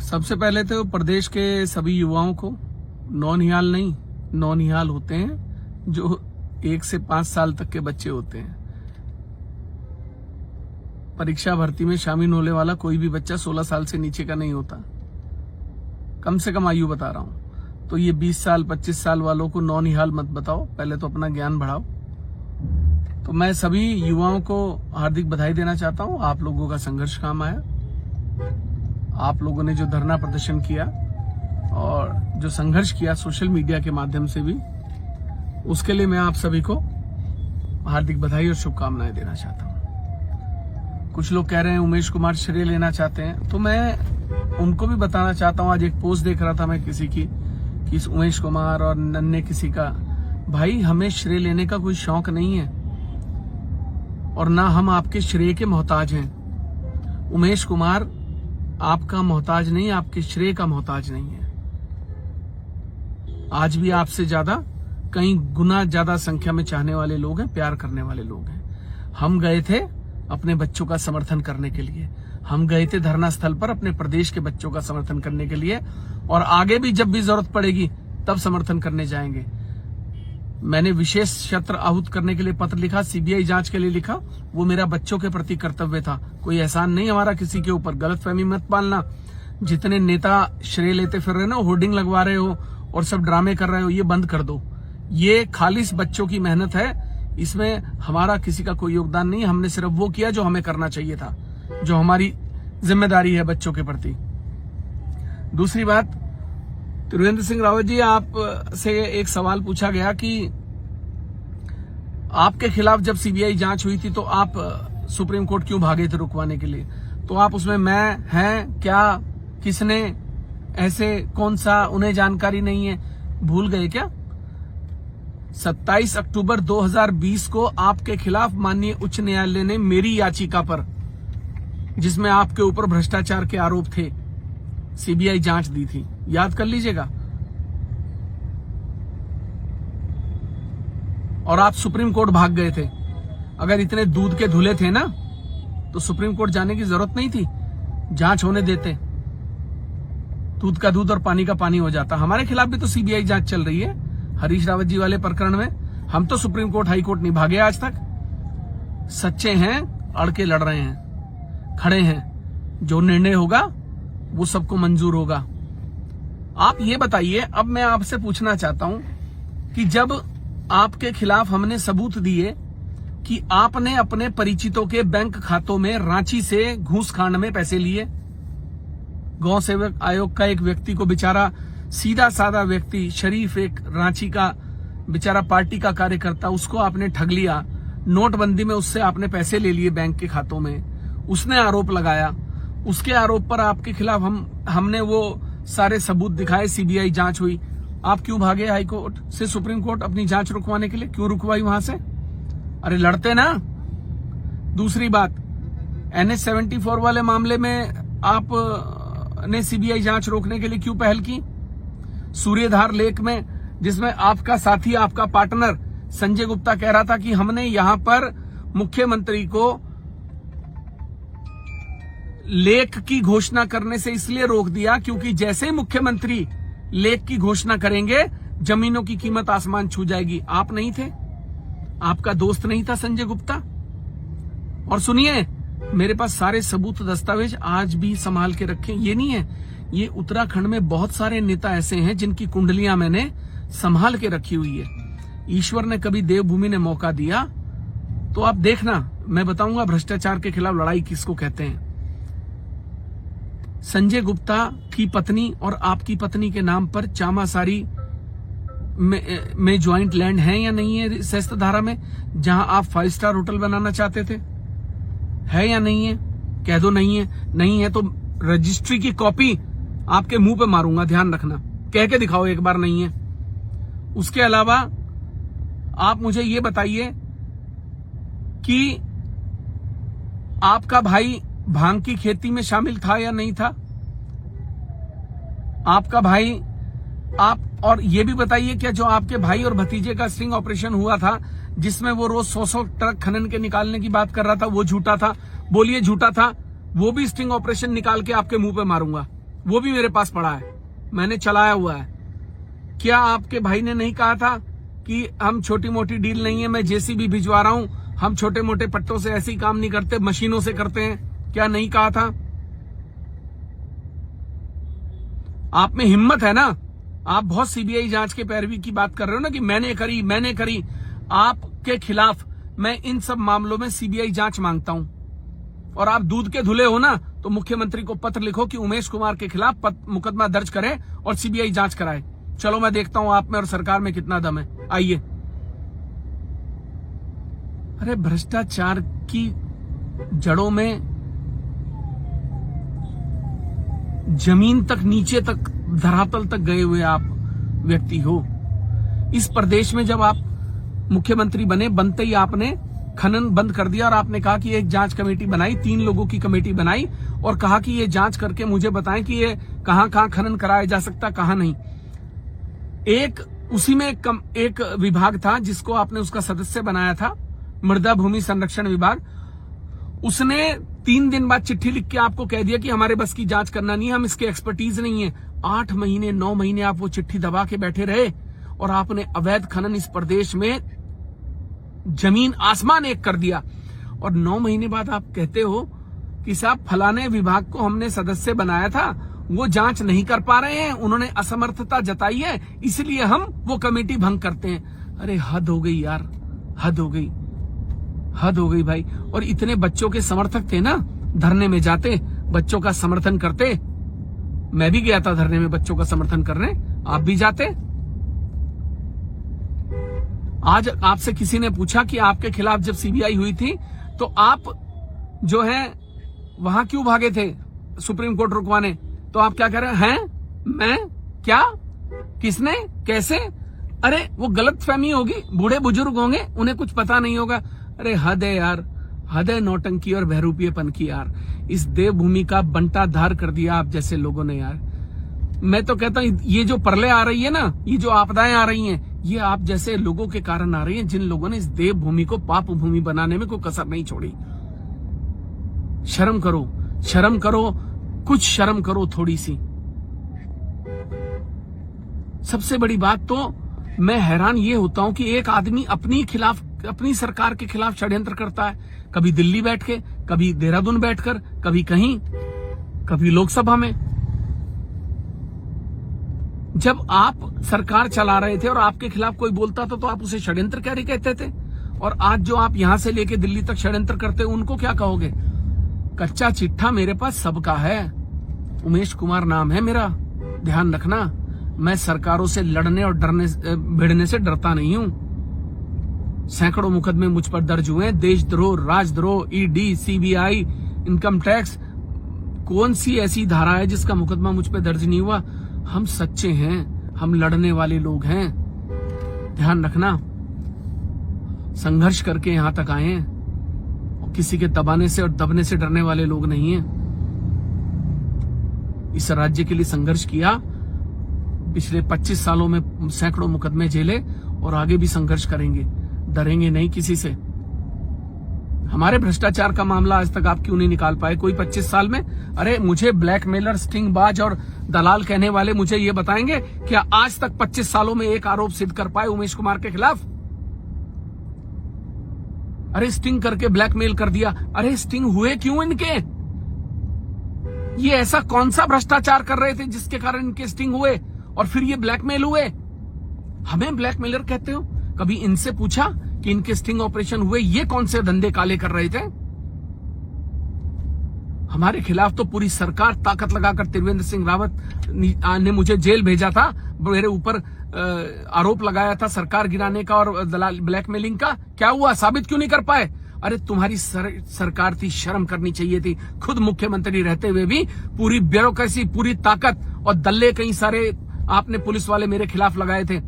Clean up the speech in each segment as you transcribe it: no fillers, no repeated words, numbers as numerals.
सबसे पहले तो प्रदेश के सभी युवाओं को नौनिहाल नहीं, नौनिहाल होते हैं जो 1 से 5 साल तक के बच्चे होते हैं। परीक्षा भर्ती में शामिल होने वाला कोई भी बच्चा 16 साल से नीचे का नहीं होता, कम से कम आयु बता रहा हूं। तो ये 20 साल 25 साल वालों को नौनिहाल मत बताओ, पहले तो अपना ज्ञान बढ़ाओ। तो मैं सभी युवाओं को हार्दिक बधाई देना चाहता हूं। आप लोगों का संघर्ष काम आया, आप लोगों ने जो धरना प्रदर्शन किया और जो संघर्ष किया सोशल मीडिया के माध्यम से भी, उसके लिए मैं आप सभी को हार्दिक बधाई और शुभकामनाएं देना चाहता हूं। कुछ लोग कह रहे हैं उमेश कुमार श्रेय लेना चाहते हैं, तो मैं उनको भी बताना चाहता हूं। आज एक पोस्ट देख रहा था मैं किसी की कि इस उमेश कुमार और नन्हे किसी का, भाई हमें श्रेय लेने का कोई शौक नहीं है और ना हम आपके श्रेय के मोहताज हैं। उमेश कुमार आपका मोहताज नहीं, आपके श्रेय का मोहताज नहीं है। आज भी आपसे ज्यादा, कई गुना ज्यादा संख्या में चाहने वाले लोग हैं, प्यार करने वाले लोग हैं। हम गए थे अपने बच्चों का समर्थन करने के लिए, हम गए थे धरना स्थल पर अपने प्रदेश के बच्चों का समर्थन करने के लिए, और आगे भी जब भी जरूरत पड़ेगी तब समर्थन करने जाएंगे। मैंने विशेष सत्र आहूत करने के लिए पत्र लिखा, सीबीआई जांच के लिए लिखा, वो मेरा बच्चों के प्रति कर्तव्य था, कोई एहसान नहीं हमारा किसी के ऊपर। गलतफहमी मत पालना। जितने नेता श्रेय लेते फिर रहे ना, होर्डिंग लगवा रहे हो और सब ड्रामे कर रहे हो, ये बंद कर दो। ये खालिस बच्चों की मेहनत है, इसमें हमारा किसी का कोई योगदान नहीं। हमने सिर्फ वो किया जो हमें करना चाहिए था, जो हमारी जिम्मेदारी है बच्चों के प्रति। दूसरी बात, त्रिवेंद्र सिंह रावत जी, आप से एक सवाल पूछा गया कि आपके खिलाफ जब सीबीआई जांच हुई थी तो आप सुप्रीम कोर्ट क्यों भागे थे रुकवाने के लिए। तो आप उसमें मैं, हैं, क्या, किसने, ऐसे कौन सा, उन्हें जानकारी नहीं है, भूल गए क्या। 27 अक्टूबर 2020 को आपके खिलाफ माननीय उच्च न्यायालय ने मेरी याचिका पर, जिसमें आपके ऊपर भ्रष्टाचार के आरोप थे, सीबीआई जांच दी थी, याद कर लीजिएगा। और आप सुप्रीम कोर्ट भाग गए थे। अगर इतने दूध के धुले थे ना, तो सुप्रीम कोर्ट जाने की जरूरत नहीं थी, जांच होने देते, दूध का दूध और पानी का पानी हो जाता। हमारे खिलाफ भी तो सीबीआई जांच चल रही है हरीश रावत जी वाले प्रकरण में। हम तो सुप्रीम कोर्ट हाई कोर्ट नहीं भागे आज तक। सच्चे हैं, अड़ के लड़ रहे हैं, खड़े हैं। जो निर्णय होगा वो सबको मंजूर होगा। आप ये बताइए, अब मैं आपसे पूछना चाहता हूं कि जब आपके खिलाफ हमने सबूत दिए कि आपने अपने परिचितों के बैंक खातों में रांची से घूस खांड में पैसे लिए, गौ सेवक आयोग का एक व्यक्ति को, बेचारा सीधा साधा व्यक्ति, शरीफ एक रांची का बेचारा पार्टी का कार्यकर्ता, उसको आपने ठग लिया। नोटबंदी में उससे आपने पैसे ले लिए बैंक के खातों में, उसने आरोप लगाया। उसके आरोप पर आपके खिलाफ हमने वो सारे सबूत दिखाए, सीबीआई जांच हुई। आप क्यों भागे हाई कोर्ट से सुप्रीम कोर्ट अपनी जांच रुकवाने के लिए? क्यों रुकवाई वहां से? अरे लड़ते ना। दूसरी बात, NH-74 वाले मामले में आप ने सीबीआई जांच रोकने के लिए क्यों पहल की? सूर्यधार लेक में, जिसमें आपका साथी, आपका पार्टनर संजय गुप्ता कह रहा था कि हमने यहां पर मुख्यमंत्री को लेक की घोषणा करने से इसलिए रोक दिया क्योंकि जैसे ही मुख्यमंत्री लेक की घोषणा करेंगे, जमीनों की कीमत आसमान छू जाएगी। आप नहीं थे, आपका दोस्त नहीं था संजय गुप्ता। और सुनिए, मेरे पास सारे सबूत दस्तावेज आज भी संभाल के रखे। ये नहीं है, ये उत्तराखंड में बहुत सारे नेता ऐसे हैं जिनकी कुंडलियां मैंने संभाल के रखी हुई है। ईश्वर ने कभी देवभूमि ने मौका दिया तो आप देखना, मैं बताऊंगा भ्रष्टाचार के खिलाफ लड़ाई किसको कहते हैं। संजय गुप्ता की पत्नी और आपकी पत्नी के नाम पर चामासारी में ज्वाइंट लैंड है या नहीं है सेस्त धारा में, जहां आप 5 स्टार होटल बनाना चाहते थे? है या नहीं है? कह दो नहीं है। नहीं है तो रजिस्ट्री की कॉपी आपके मुंह पे मारूंगा, ध्यान रखना। कह के दिखाओ एक बार नहीं है। उसके अलावा आप मुझे ये बताइए कि आपका भाई भांग की खेती में शामिल था या नहीं था? आपका भाई, आप, और ये भी बताइए क्या जो आपके भाई और भतीजे का स्टिंग ऑपरेशन हुआ था, जिसमें वो रोज 100 ट्रक खनन के निकालने की बात कर रहा था, वो झूठा था? बोलिए झूठा था। वो भी स्टिंग ऑपरेशन निकाल के आपके मुंह पे मारूंगा। वो भी मेरे पास पड़ा है, मैंने चलाया हुआ है। क्या आपके भाई ने नहीं कहा था कि हम छोटी मोटी डील नहीं है, मैं जेसीबी भिजवा रहा हूं, हम छोटे मोटे पट्टों से ऐसे ही काम नहीं करते, मशीनों से करते हैं? क्या नहीं कहा था? आप में हिम्मत है ना? आप बहुत सीबीआई जांच के पैरवी की बात कर रहे हो ना कि मैंने करी। आपके खिलाफ मैं इन सब मामलों में सीबीआई जांच मांगता हूं। और आप दूध के धुले हो ना, तो मुख्यमंत्री को पत्र लिखो कि उमेश कुमार के खिलाफ मुकदमा दर्ज करें और सीबीआई जांच कराए। चलो मैं देखता हूं आप में और सरकार में कितना दम है। आइए। अरे भ्रष्टाचार की जड़ों में जमीन तक, नीचे तक, धरातल तक गए हुए आप व्यक्ति हो। इस प्रदेश में जब आप मुख्यमंत्री बने, बनते ही आपने खनन बंद कर दिया और आपने कहा कि एक जांच कमेटी बनाई, 3 लोगों की कमेटी बनाई और कहा कि ये जांच करके मुझे बताएं कि ये कहां कहां खनन कराया जा सकता, कहां नहीं। उसी में एक विभाग था जिसको आपने उसका सदस्य बनाया था, मृदा भूमि संरक्षण विभाग। उसने 3 दिन बाद चिट्ठी लिख के आपको कह दिया कि हमारे बस की जांच करना नहीं है, हम इसके एक्सपर्टीज नहीं है। 8 महीने 9 महीने आप वो चिट्ठी दबा के बैठे रहे और आपने अवैध खनन इस प्रदेश में जमीन आसमान एक कर दिया। और 9 महीने बाद आप कहते हो कि साहब फलाने विभाग को हमने सदस्य बनाया था, वो जांच नहीं कर पा रहे हैं, उन्होंने असमर्थता जताई है, इसलिए हम वो कमेटी भंग करते हैं। अरे हद हो गई यार, हद हो गई भाई। और इतने बच्चों के समर्थक थे ना, धरने में जाते, बच्चों का समर्थन करते। मैं भी गया था धरने में बच्चों का समर्थन करने, आप भी जाते। आज आपसे किसी ने पूछा कि आपके खिलाफ जब सीबीआई हुई थी तो आप जो है वहां क्यों भागे थे सुप्रीम कोर्ट रुकवाने, तो आप क्या कह रहे हैं? मैं क्या, किसने, कैसे? अरे वो गलतफहमी होगी, बूढ़े बुजुर्ग होंगे, उन्हें कुछ पता नहीं होगा। अरे हद है यार, हद है नौटंकी और बहरूपीयपन की यार। इस देवभूमि का बंटाधार कर दिया आप जैसे लोगों ने यार। मैं तो कहता हूं ये जो प्रलय आ रही है ना, ये जो आपदाएं आ रही हैं, ये आप जैसे लोगों के कारण आ रही हैं, जिन लोगों ने इस देवभूमि को पाप भूमि बनाने में कोई कसर नहीं छोड़ी। शर्म करो, कुछ शर्म करो थोड़ी सी। सबसे बड़ी बात तो मैं हैरान ये होता हूं कि एक आदमी अपनी सरकार के खिलाफ षड्यंत्र करता है, कभी दिल्ली बैठ के, कभी देहरादून बैठकर, कभी कहीं, कभी लोकसभा में। जब आप सरकार चला रहे थे और आपके खिलाफ कोई बोलता था तो आप उसे षड्यंत्रकारी कहते थे, और आज जो आप यहां से लेके दिल्ली तक षड्यंत्र करते हो उनको क्या कहोगे? कच्चा चिट्ठा मेरे पास सबका है, उमेश कुमार नाम है मेरा, ध्यान रखना। मैं सरकारों से लड़ने और भिड़ने से डरता नहीं हूं। सैकड़ों मुकदमे मुझ पर दर्ज हुए, देशद्रोह, राजद्रोह, ईडी, सीबीआई, इनकम टैक्स। कौन सी ऐसी धारा है जिसका मुकदमा मुझ पर दर्ज नहीं हुआ? हम सच्चे हैं, हम लड़ने वाले लोग हैं, ध्यान रखना। संघर्ष करके यहां तक आए हैं, किसी के दबाने से और दबने से डरने वाले लोग नहीं हैं। इस राज्य के लिए संघर्ष किया, पिछले 25 सालों में सैकड़ों मुकदमे झेले और आगे भी संघर्ष करेंगे, डरेंगे नहीं किसी से। हमारे भ्रष्टाचार का मामला आज तक आप क्यों नहीं निकाल पाए कोई 25 साल में? अरे मुझे ब्लैकमेलर, स्टिंगबाज और दलाल कहने वाले मुझे ये बताएंगे क्या आज तक 25 सालों में एक आरोप सिद्ध कर पाए उमेश कुमार के खिलाफ? अरे स्टिंग करके ब्लैकमेल कर दिया। अरे स्टिंग हुए क्यों इनके? ये ऐसा कौन सा भ्रष्टाचार कर रहे थे जिसके कारण इनके स्टिंग हुए और फिर ये ब्लैकमेल हुए? हमें ब्लैकमेलर कहते हो? कभी इनसे पूछा कि इनके स्टिंग ऑपरेशन हुए, ये कौन से धंधे काले कर रहे थे? हमारे खिलाफ तो पूरी सरकार ताकत लगाकर त्रिवेंद्र सिंह रावत ने मुझे जेल भेजा था, मेरे ऊपर आरोप लगाया था सरकार गिराने का और दलाल ब्लैकमेलिंग का। क्या हुआ? साबित क्यों नहीं कर पाए? अरे तुम्हारी सरकार थी, शर्म करनी चाहिए थी। खुद मुख्यमंत्री रहते हुए भी पूरी ब्यूरोक्रेसी, पूरी ताकत और दल्ले कई सारे आपने पुलिस वाले मेरे खिलाफ लगाए थे।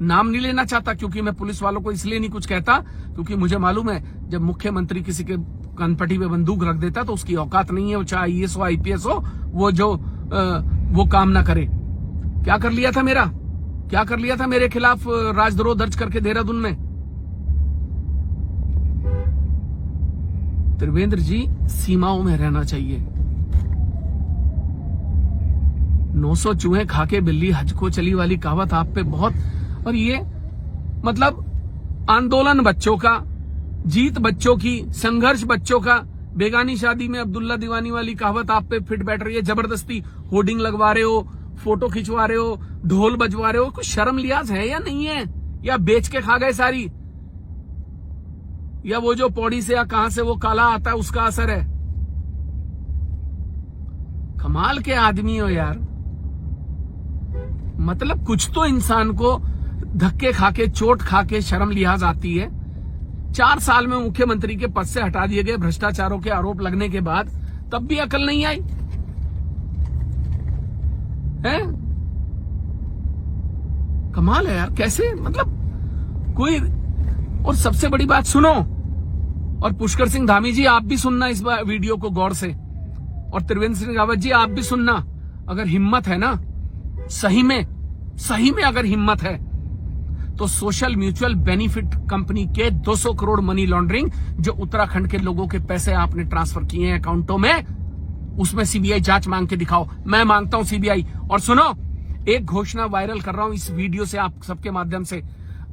नाम नहीं लेना चाहता क्योंकि मैं पुलिस वालों को इसलिए नहीं कुछ कहता क्योंकि मुझे मालूम है जब मुख्यमंत्री किसी के कनपटी पे बंदूक रख देता तो उसकी औकात नहीं है, वो चाहे आईएएस हो, आईपीएस हो, वो काम ना करे। क्या कर लिया था मेरे खिलाफ राजद्रोह दर्ज करके देहरादून में? त्रिवेंद्र जी, सीमाओं में रहना चाहिए। 900 चूहे खा के बिल्ली हज को चली वाली कहावत आप पे बहुत, और ये मतलब आंदोलन बच्चों का, जीत बच्चों की, संघर्ष बच्चों का, बेगानी शादी में अब्दुल्ला दीवानी वाली कहावत आप पे फिट बैठ रही है। जबरदस्ती होर्डिंग लगवा रहे हो, फोटो खिंचवा रहे हो, ढोल बजवा रहे हो। कुछ शर्म लिहाज है या नहीं है? या बेच के खा गए सारी? या वो जो पौड़ी से या कहां से वो काला आता है उसका असर है? कमाल के आदमी हो यार। मतलब कुछ तो इंसान को धक्के खा के, चोट खा के शर्म लिहाज आती है। 4 साल में मुख्यमंत्री के पद से हटा दिए गए भ्रष्टाचारों के आरोप लगने के बाद, तब भी अकल नहीं आई है? कमाल है यार, कैसे मतलब कोई। और सबसे बड़ी बात सुनो, और पुष्कर सिंह धामी जी आप भी सुनना इस वीडियो को गौर से, और त्रिवेंद्र सिंह रावत जी आप भी सुनना। अगर हिम्मत है ना, सही में अगर हिम्मत है तो सोशल म्यूचुअल बेनिफिट कंपनी के 200 करोड़ मनी लॉन्ड्रिंग जो उत्तराखंड के लोगों के पैसे आपने ट्रांसफर किए हैं अकाउंटों में, उसमें सीबीआई जांच मांग के दिखाओ। मैं मांगता हूं सीबीआई। और सुनो, एक घोषणा वायरल कर रहा हूं इस वीडियो से आप सबके माध्यम से।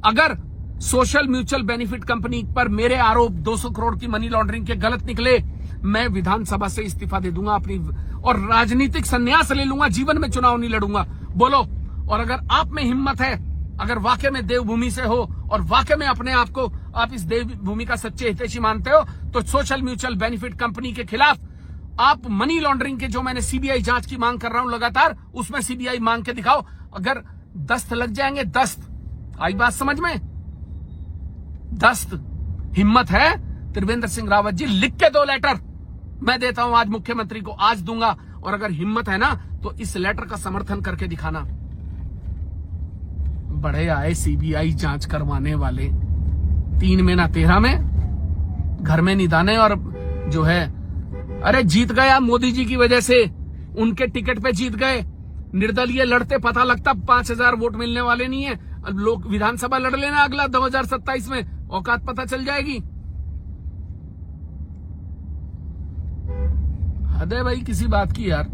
अगर सोशल म्यूचुअल बेनिफिट कंपनी पर मेरे आरोप 200 करोड़ की मनी लॉन्ड्रिंग के गलत निकले, मैं विधानसभा से इस्तीफा दे दूंगा अपनी, और राजनीतिक संन्यास ले लूंगा, जीवन में चुनाव नहीं लड़ूंगा। बोलो। और अगर आप में हिम्मत है, अगर वाकई में देवभूमि से हो और वाकई में अपने आप को आप इस देवभूमि का सच्चे हितैषी मानते हो, तो सोशल म्यूचुअल बेनिफिट कंपनी के खिलाफ आप मनी लॉन्ड्रिंग के जो मैंने सीबीआई जांच की मांग कर रहा हूं लगातार, उसमें सीबीआई मांग के दिखाओ। अगर दस्त लग जाएंगे, दस्त आई बात समझ में? दस्त हिम्मत है त्रिवेंद्र सिंह रावत जी, लिख के दो लेटर। मैं देता हूं आज मुख्यमंत्री को, आज दूंगा। और अगर हिम्मत है ना तो इस लेटर का समर्थन करके दिखाना। बड़े आए सीबीआई जांच करवाने वाले, 3 में ना 13 में घर में निदाने। और जो है, अरे जीत गया मोदी जी की वजह से, उनके टिकट पे जीत गए। निर्दलीय लड़ते पता लगता 5000 वोट मिलने वाले नहीं है। लोग विधानसभा लड़ लेना अगला 2027 में, औकात पता चल जाएगी। हद है भाई किसी बात की यार।